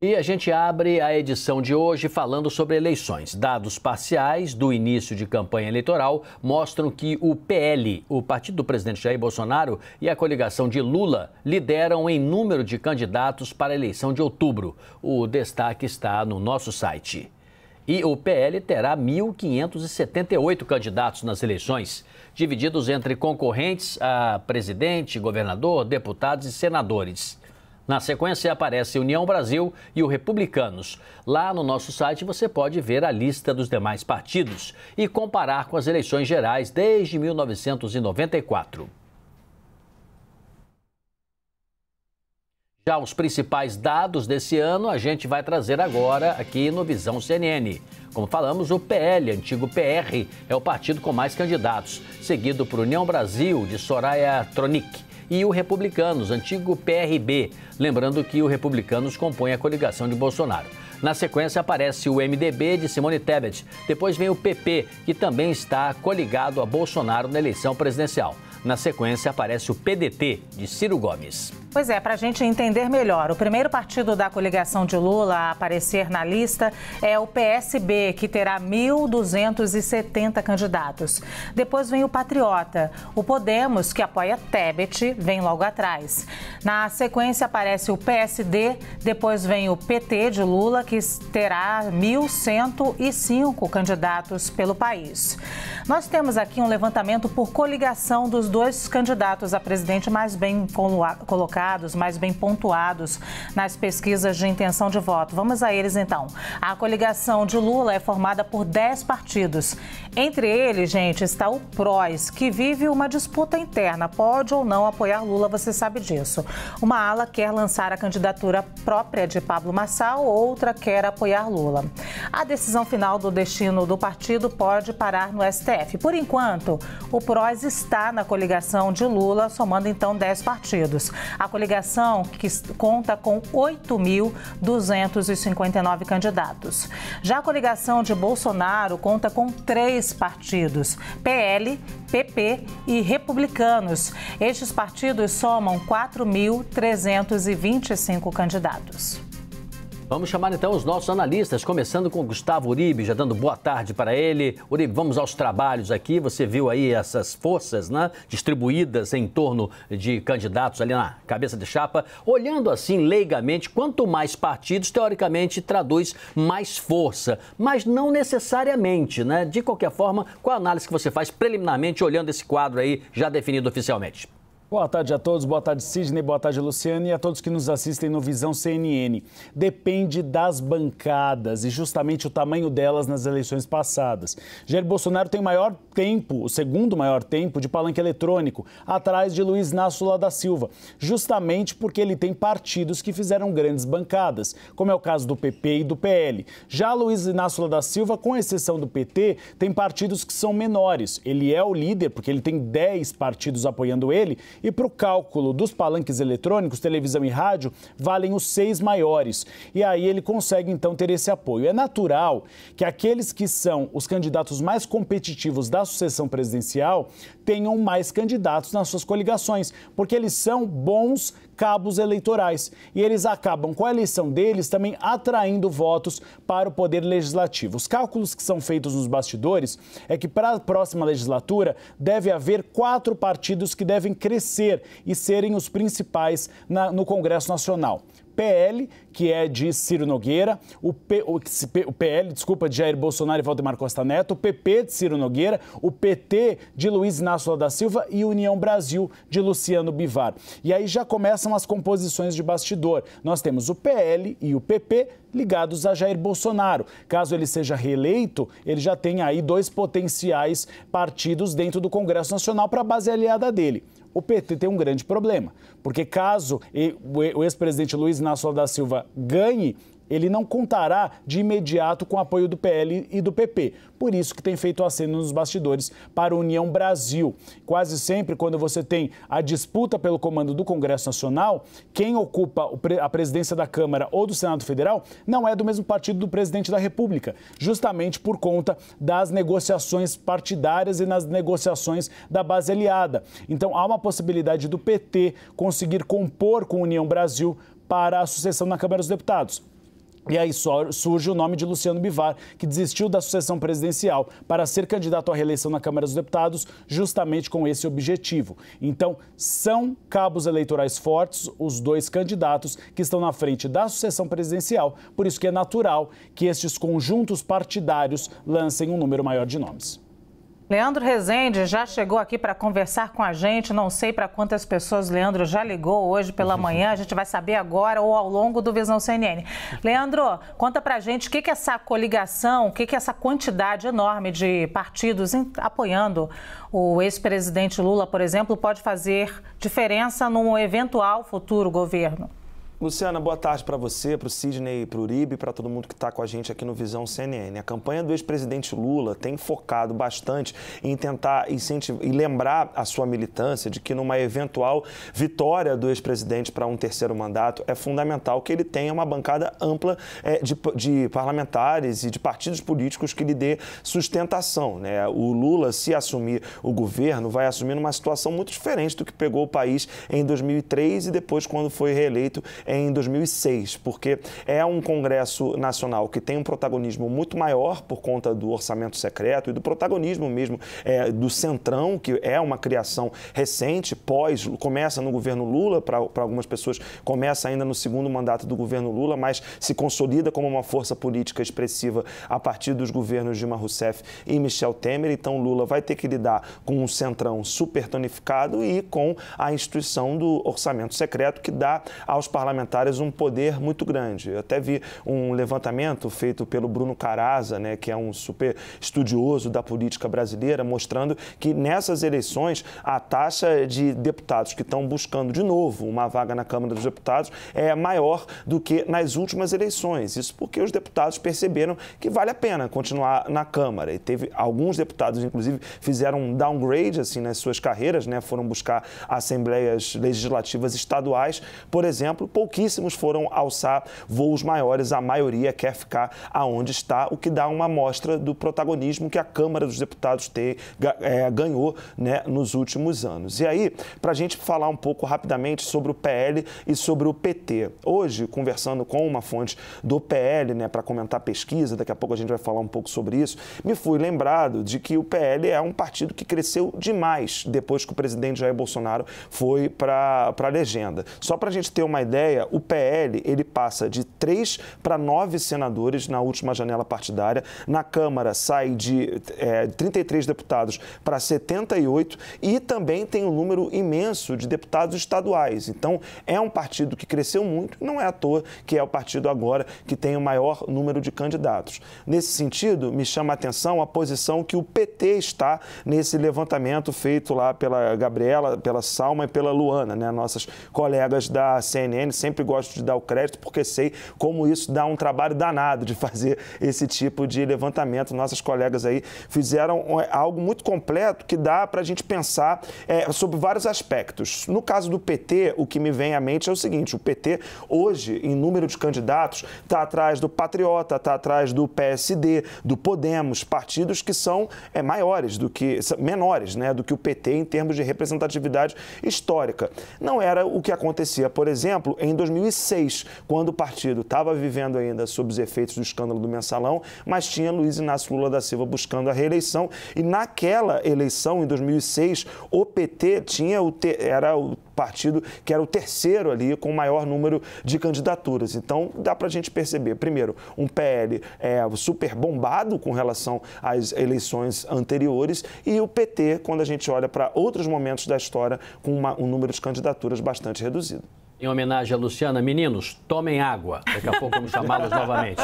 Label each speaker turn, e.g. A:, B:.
A: E a gente abre a edição de hoje falando sobre eleições. Dados parciais do início de campanha eleitoral mostram que o PL, o partido do presidente Jair Bolsonaro, e a coligação de Lula lideram em número de candidatos para a eleição de outubro. O destaque está no nosso site. E o PL terá 1.578 candidatos nas eleições, divididos entre concorrentes a presidente, governador, deputados e senadores. Na sequência aparece União Brasil e o Republicanos. Lá no nosso site você pode ver a lista dos demais partidos e comparar com as eleições gerais desde 1994. Já os principais dados desse ano a gente vai trazer agora aqui no Visão CNN. Como falamos, o PL, antigo PR, é o partido com mais candidatos, seguido por União Brasil, de Soraya Tronic, e o Republicanos, antigo PRB, lembrando que o Republicanos compõe a coligação de Bolsonaro. Na sequência aparece o MDB de Simone Tebet, depois vem o PP, que também está coligado a Bolsonaro na eleição presidencial. Na sequência aparece o PDT de Ciro Gomes.
B: Pois é, para a gente entender melhor, o primeiro partido da coligação de Lula a aparecer na lista é o PSB, que terá 1.270 candidatos. Depois vem o Patriota, o Podemos, que apoia Tebet, vem logo atrás. Na sequência aparece o PSD, depois vem o PT de Lula, que terá 1.105 candidatos pelo país. Nós temos aqui um levantamento por coligação dos dois candidatos a presidente mais bem colocados, mais bem pontuados nas pesquisas de intenção de voto. Vamos a eles então. A coligação de Lula é formada por 10 partidos. Entre eles, gente, está o PROS, que vive uma disputa interna. Pode ou não apoiar Lula, você sabe disso. Uma ala quer lançar a candidatura própria de Pablo Marçal, outra quer apoiar Lula. A decisão final do destino do partido pode parar no STF. Por enquanto, o PROS está na coligação de Lula, somando então 10 partidos. A coligação que conta com 8.259 candidatos. Já a coligação de Bolsonaro conta com 3 partidos, PL, PP e Republicanos. Estes partidos somam 4.325 candidatos.
A: Vamos chamar então os nossos analistas, começando com o Gustavo Uribe, já dando boa tarde para ele. Uribe, vamos aos trabalhos aqui. Você viu aí essas forças, né, distribuídas em torno de candidatos ali na cabeça de chapa. Olhando assim, leigamente, quanto mais partidos, teoricamente, traduz mais força. Mas não necessariamente, né? De qualquer forma, qual a análise que você faz preliminarmente, olhando esse quadro aí já definido oficialmente?
C: Boa tarde a todos, boa tarde Sidney, boa tarde Luciano e a todos que nos assistem no Visão CNN. Depende das bancadas e justamente o tamanho delas nas eleições passadas. Jair Bolsonaro tem maior tempo, o segundo maior tempo de palanque eletrônico, atrás de Luiz Inácio Lula da Silva, justamente porque ele tem partidos que fizeram grandes bancadas, como é o caso do PP e do PL. Já Luiz Inácio Lula da Silva, com exceção do PT, tem partidos que são menores. Ele é o líder porque ele tem 10 partidos apoiando ele. E para o cálculo dos palanques eletrônicos, televisão e rádio, valem os 6 maiores. E aí ele consegue, então, ter esse apoio. É natural que aqueles que são os candidatos mais competitivos da sucessão presidencial tenham mais candidatos nas suas coligações, porque eles são bons cabos eleitorais. E eles acabam, com a eleição deles, também atraindo votos para o poder legislativo. Os cálculos que são feitos nos bastidores é que para a próxima legislatura deve haver 4 partidos que devem crescer e serem os principais no Congresso Nacional. PL, que é de Ciro Nogueira, o PL, desculpa, de Jair Bolsonaro e Valdemar Costa Neto, o PP de Ciro Nogueira, o PT de Luiz Inácio Lula da Silva e União Brasil de Luciano Bivar. E aí já começam as composições de bastidor. Nós temos o PL e o PP ligados a Jair Bolsonaro. Caso ele seja reeleito, ele já tem aí 2 potenciais partidos dentro do Congresso Nacional para a base aliada dele. O PT tem um grande problema, porque caso o ex-presidente Luiz Inácio Lula da Silva ganhe, ele não contará de imediato com o apoio do PL e do PP. Por isso que tem feito aceno nos bastidores para a União Brasil. Quase sempre, quando você tem a disputa pelo comando do Congresso Nacional, quem ocupa a presidência da Câmara ou do Senado Federal não é do mesmo partido do presidente da República, justamente por conta das negociações partidárias e nas negociações da base aliada. Então, há uma possibilidade do PT conseguir compor com a União Brasil para a sucessão na Câmara dos Deputados. E aí surge o nome de Luciano Bivar, que desistiu da sucessão presidencial para ser candidato à reeleição na Câmara dos Deputados, justamente com esse objetivo. Então, são cabos eleitorais fortes os dois candidatos que estão na frente da sucessão presidencial. Por isso que é natural que estes conjuntos partidários lancem um número maior de nomes.
B: Leandro Rezende já chegou aqui para conversar com a gente. Não sei para quantas pessoas Leandro já ligou hoje pela manhã. A gente vai saber agora ou ao longo do Visão CNN. Leandro, conta para a gente o que essa coligação, o que essa quantidade enorme de partidos apoiando o ex-presidente Lula, por exemplo, pode fazer diferença num eventual futuro governo.
D: Luciana, boa tarde para você, para o Sidney, para o Uribe e para todo mundo que está com a gente aqui no Visão CNN. A campanha do ex-presidente Lula tem focado bastante em tentar incentivar e lembrar a sua militância de que numa eventual vitória do ex-presidente para um terceiro mandato é fundamental que ele tenha uma bancada ampla de parlamentares e de partidos políticos que lhe dê sustentação, né? O Lula, se assumir o governo, vai assumir numa situação muito diferente do que pegou o país em 2003 e depois quando foi reeleito em 2006, porque é um Congresso Nacional que tem um protagonismo muito maior por conta do orçamento secreto e do protagonismo mesmo do Centrão, que é uma criação recente, começa no governo Lula, para algumas pessoas começa ainda no segundo mandato do governo Lula, mas se consolida como uma força política expressiva a partir dos governos Dilma Rousseff e Michel Temer. Então Lula vai ter que lidar com um Centrão super tonificado e com a instituição do orçamento secreto, que dá aos parlamentares um poder muito grande. Eu até vi um levantamento feito pelo Bruno Caraza, né, que é um super estudioso da política brasileira, mostrando que nessas eleições a taxa de deputados que estão buscando de novo uma vaga na Câmara dos Deputados é maior do que nas últimas eleições. Isso porque os deputados perceberam que vale a pena continuar na Câmara. E teve alguns deputados, inclusive, fizeram um downgrade assim, nas suas carreiras, né, foram buscar assembleias legislativas estaduais, por exemplo. Pouquíssimos foram alçar voos maiores, a maioria quer ficar aonde está, o que dá uma amostra do protagonismo que a Câmara dos Deputados ganhou, né, nos últimos anos. E aí, para a gente falar um pouco rapidamente sobre o PL e sobre o PT. Hoje, conversando com uma fonte do PL, né, para comentar pesquisa, daqui a pouco a gente vai falar um pouco sobre isso, me fui lembrado de que o PL é um partido que cresceu demais depois que o presidente Jair Bolsonaro foi para a legenda. Só para a gente ter uma ideia, o PL ele passa de 3 para 9 senadores na última janela partidária. Na Câmara sai de 33 deputados para 78 e também tem um número imenso de deputados estaduais. Então, é um partido que cresceu muito, não é à toa que é o partido agora que tem o maior número de candidatos. Nesse sentido, me chama a atenção a posição que o PT está nesse levantamento feito lá pela Gabriela, pela Salma e pela Luana, né, nossas colegas da CNN. Sempre gosto de dar o crédito porque sei como isso dá um trabalho danado de fazer esse tipo de levantamento. Nossas colegas aí fizeram algo muito completo que dá para a gente pensar sobre vários aspectos. No caso do PT, o que me vem à mente é o seguinte: o PT hoje, em número de candidatos, está atrás do Patriota, está atrás do PSD, do Podemos, partidos que são menores, né, do que o PT em termos de representatividade histórica. Não era o que acontecia, por exemplo, em 2006, quando o partido estava vivendo ainda sob os efeitos do escândalo do Mensalão, mas tinha Luiz Inácio Lula da Silva buscando a reeleição. E naquela eleição, em 2006, o PT era o partido que era o terceiro ali com o maior número de candidaturas. Então, dá para a gente perceber, primeiro, um PL super bombado com relação às eleições anteriores e o PT, quando a gente olha para outros momentos da história, com um número de candidaturas bastante reduzido.
A: Em homenagem a Luciana, meninos, tomem água. Daqui a pouco vamos chamá-los novamente.